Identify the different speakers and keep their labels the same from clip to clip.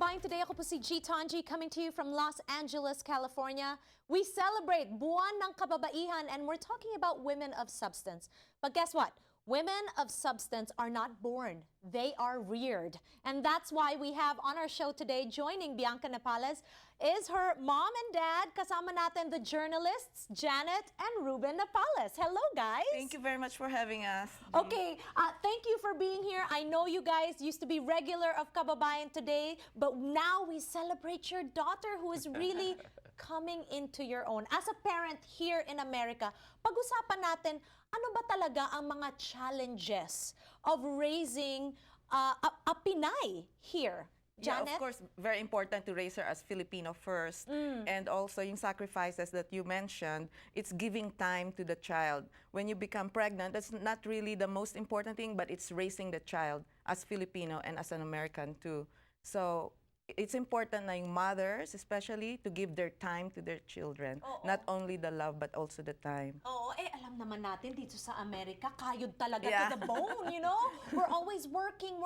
Speaker 1: Kababayan Today, ako po si G. Tanji coming to you from Los Angeles, California. We celebrate Buwan ng Kababaihan and we're talking about women of substance. But guess what? Women of substance are not born, they are reared. And that's why we have on our show today, joining Bianca Nepales, is her mom and dad. Kasama natin the journalists, Janet and Ruben Nepales. Hello, guys.
Speaker 2: Thank you very much for having us.
Speaker 1: Okay, thank you for being here. I know you guys used to be regular of Kababayan Today, but now we celebrate your daughter who is really coming into your own. As a parent here in America, pag-usapan natin, ano ba talaga ang mga challenges of raising a Pinay here? Janet?
Speaker 2: Yeah, of course, very important to raise her as Filipino first. And also yung sacrifices that you mentioned, it's giving time to the child. When you become pregnant, that's not really the most important thing, but it's raising the child as Filipino and as an American too. So it's important na yung mothers, especially, to give their time to their children. Not only the love, but also the time.
Speaker 1: Oo, alam naman natin dito sa Amerika, kayod talaga to the bone, you know? We're always working.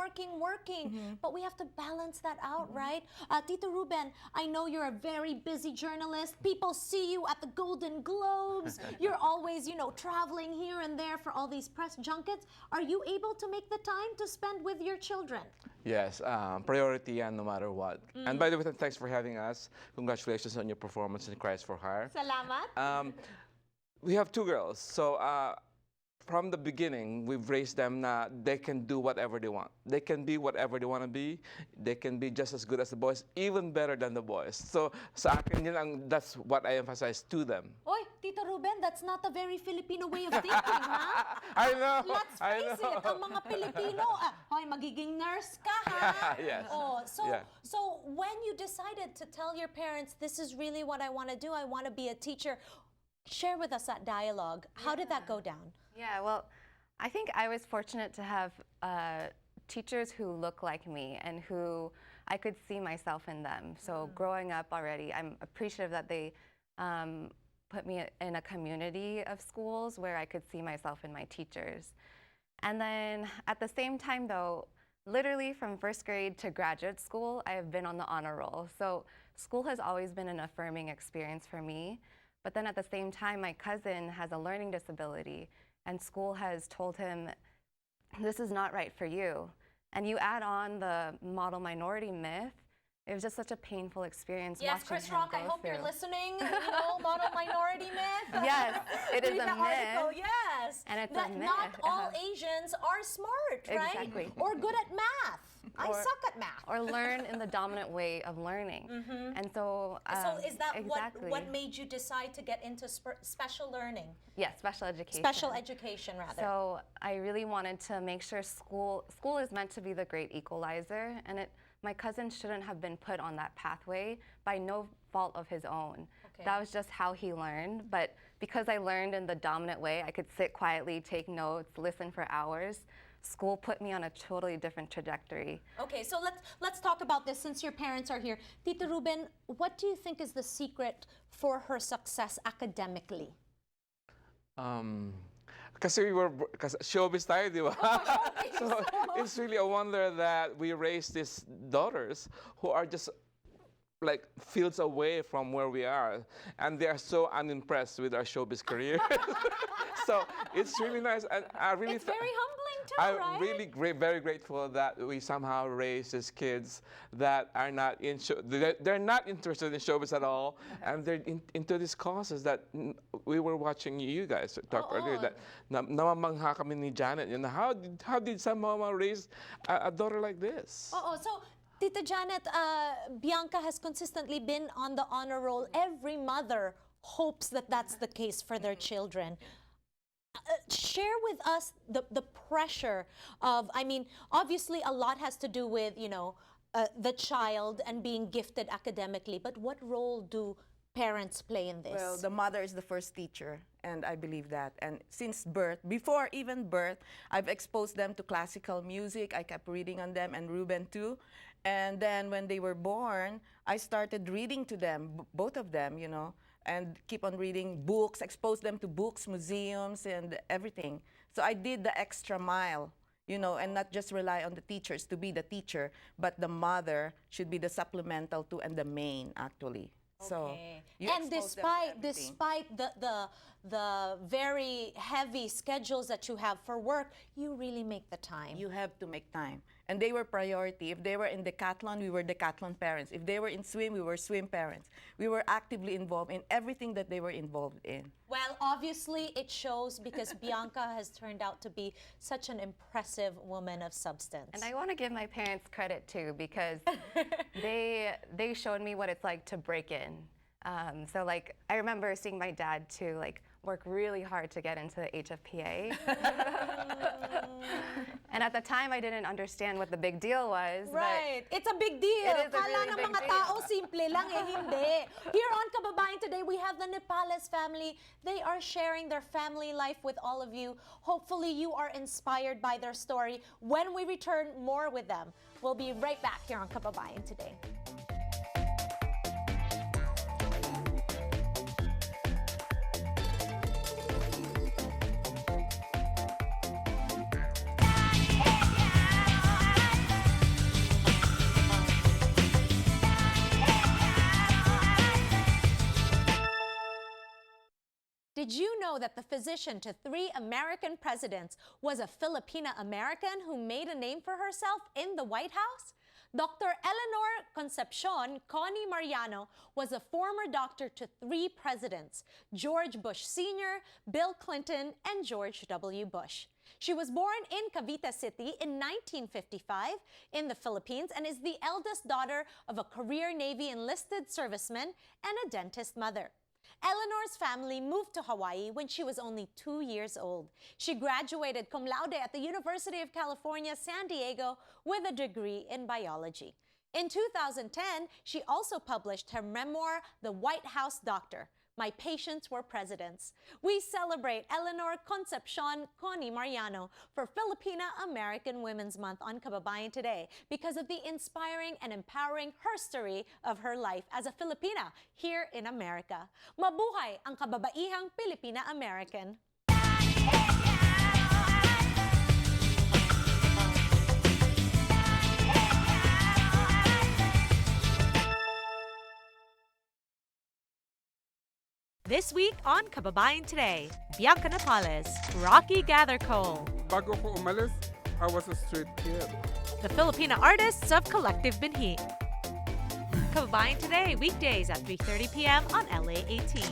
Speaker 1: But we have to balance that out, right? Tito Ruben, I know you're a very busy journalist. People see you at the Golden Globes. You're always, you know, traveling here and there for all these press junkets. Are you able to make the time to spend with your children?
Speaker 3: Yes, priority yan no matter what. And by the way, thanks for having us. Congratulations on your performance in Cries for Hire.
Speaker 1: Salamat.
Speaker 3: We have two girls, so from the beginning, we've raised them na they can do whatever they want. They can be whatever they want to be. They can be just as good as the boys, even better than the boys. So sa akin yun that's what I emphasize to them.
Speaker 1: Oy, Tito Ruben, that's not a very Filipino way of thinking, ha?
Speaker 3: I know.
Speaker 1: Let's face it, ang mga Pilipino, hoy, magiging nurse ka, ha?
Speaker 3: Yes.
Speaker 1: Oh, so when you decided to tell your parents, this is really what I want to do, I want to be a teacher, share with us that dialogue. How did that go down?
Speaker 4: Yeah, well, I think I was fortunate to have teachers who look like me and who I could see myself in them. So growing up already, I'm appreciative that they put me in a community of schools where I could see myself in my teachers. And then at the same time, though, literally from first grade to graduate school, I have been on the honor roll. So school has always been an affirming experience for me. But then at the same time, my cousin has a learning disability, and school has told him, this is not right for you. And you add on the model minority myth, it was just such a painful experience.
Speaker 1: Yes, Chris Rock, I hope you're listening. You know, model minority myth.
Speaker 4: Yes, it is
Speaker 1: Read
Speaker 4: a
Speaker 1: the
Speaker 4: myth.
Speaker 1: article, yes.
Speaker 4: And it's
Speaker 1: that
Speaker 4: a myth.
Speaker 1: Not all Asians are smart, right?
Speaker 4: Exactly.
Speaker 1: Or good at math. I suck at math.
Speaker 4: Or learn in the dominant way of learning. And so,
Speaker 1: So is that
Speaker 4: exactly.
Speaker 1: what made you decide to get into special learning?
Speaker 4: Yes, special education.
Speaker 1: Special education, rather.
Speaker 4: So I really wanted to make sure school is meant to be the great equalizer, and my cousin shouldn't have been put on that pathway by no fault of his own.
Speaker 1: Okay.
Speaker 4: That was just how he learned. But because I learned in the dominant way, I could sit quietly, take notes, listen for hours. School put me on a totally different trajectory. Okay,
Speaker 1: so let's talk about this since your parents are here. Tito Ruben, what do you think is the secret for her success academically?
Speaker 3: Kasi showbiz tayo, di ba? So it's really a wonder that we raise these daughters who are just like fields away from where we are, and they are so unimpressed with our showbiz career. So it's really nice, and I really
Speaker 1: it's very humbling too,
Speaker 3: I'm
Speaker 1: right?
Speaker 3: really very grateful that we somehow raise these kids that are not in they're not interested in showbiz at all, and they're into these causes that we were watching you guys talk earlier. That namamangha kami ni Janet. You know, how did some mama raise a daughter like this?
Speaker 1: So Tita Janet, Bianca has consistently been on the honor roll. Every mother hopes that that's the case for their children. Share with us the pressure of, I mean, obviously a lot has to do with, you know, the child and being gifted academically, but what role do parents play in this?
Speaker 2: Well, the mother is the first teacher, and I believe that. And since birth, before even birth, I've exposed them to classical music. I kept reading on them, and Ruben too. And then when they were born, I started reading to them, both of them, you know, and keep on reading books, expose them to books, museums, and everything. So I did the extra mile you know, and not just rely on the teachers to be the teacher, but the mother should be the supplemental to and the main, actually. So, you
Speaker 1: and
Speaker 2: expose them to everything.
Speaker 1: despite the very heavy schedules that you have for work, you really make the time.
Speaker 2: You have to make time. And they were priority. If they were in decathlon, we were decathlon parents. If they were in swim, we were swim parents. We were actively involved in everything that they were involved in.
Speaker 1: Well, obviously it shows because Bianca has turned out to be such an impressive woman of substance.
Speaker 4: And I want to give my parents credit too, because they showed me what it's like to break in. So like I remember seeing my dad too, like work really hard to get into the HFPA. And at the time I didn't understand what the big deal was.
Speaker 1: Right. It's a big deal.
Speaker 4: It is a
Speaker 1: Kala
Speaker 4: really
Speaker 1: ng
Speaker 4: big
Speaker 1: mga
Speaker 4: deal.
Speaker 1: tao, simple lang hindi. Here on Kababayan Today, we have the Nepales family. They are sharing their family life with all of you. Hopefully you are inspired by their story. When we return, more with them. We'll be right back here on Kababayan Today. Did you know that the physician to 3 American presidents was a Filipina-American who made a name for herself in the White House? Dr. Eleanor Concepcion Connie Mariano was a former doctor to 3 presidents, George Bush Sr., Bill Clinton, and George W. Bush. She was born in Cavite City in 1955 in the Philippines and is the eldest daughter of a career Navy enlisted serviceman and a dentist mother. Eleanor's family moved to Hawaii when she was only 2 years old. She graduated cum laude at the University of California, San Diego with a degree in biology. In 2010, she also published her memoir, The White House Doctor, My Patients Were Presidents. We celebrate Eleanor Concepcion Connie Mariano for Filipina-American Women's Month on Kababayan Today because of the inspiring and empowering story of her life as a Filipina here in America. Mabuhay ang kababaihang Filipina-American! This week on Kababayan Today, Bianca Nepales, Rocky Gather Coal,
Speaker 5: Bago ko umalis, I was a street kid.
Speaker 1: the Filipina artists of Collective Binhi. Kababayan Today, weekdays at 3:30 p.m. on LA 18.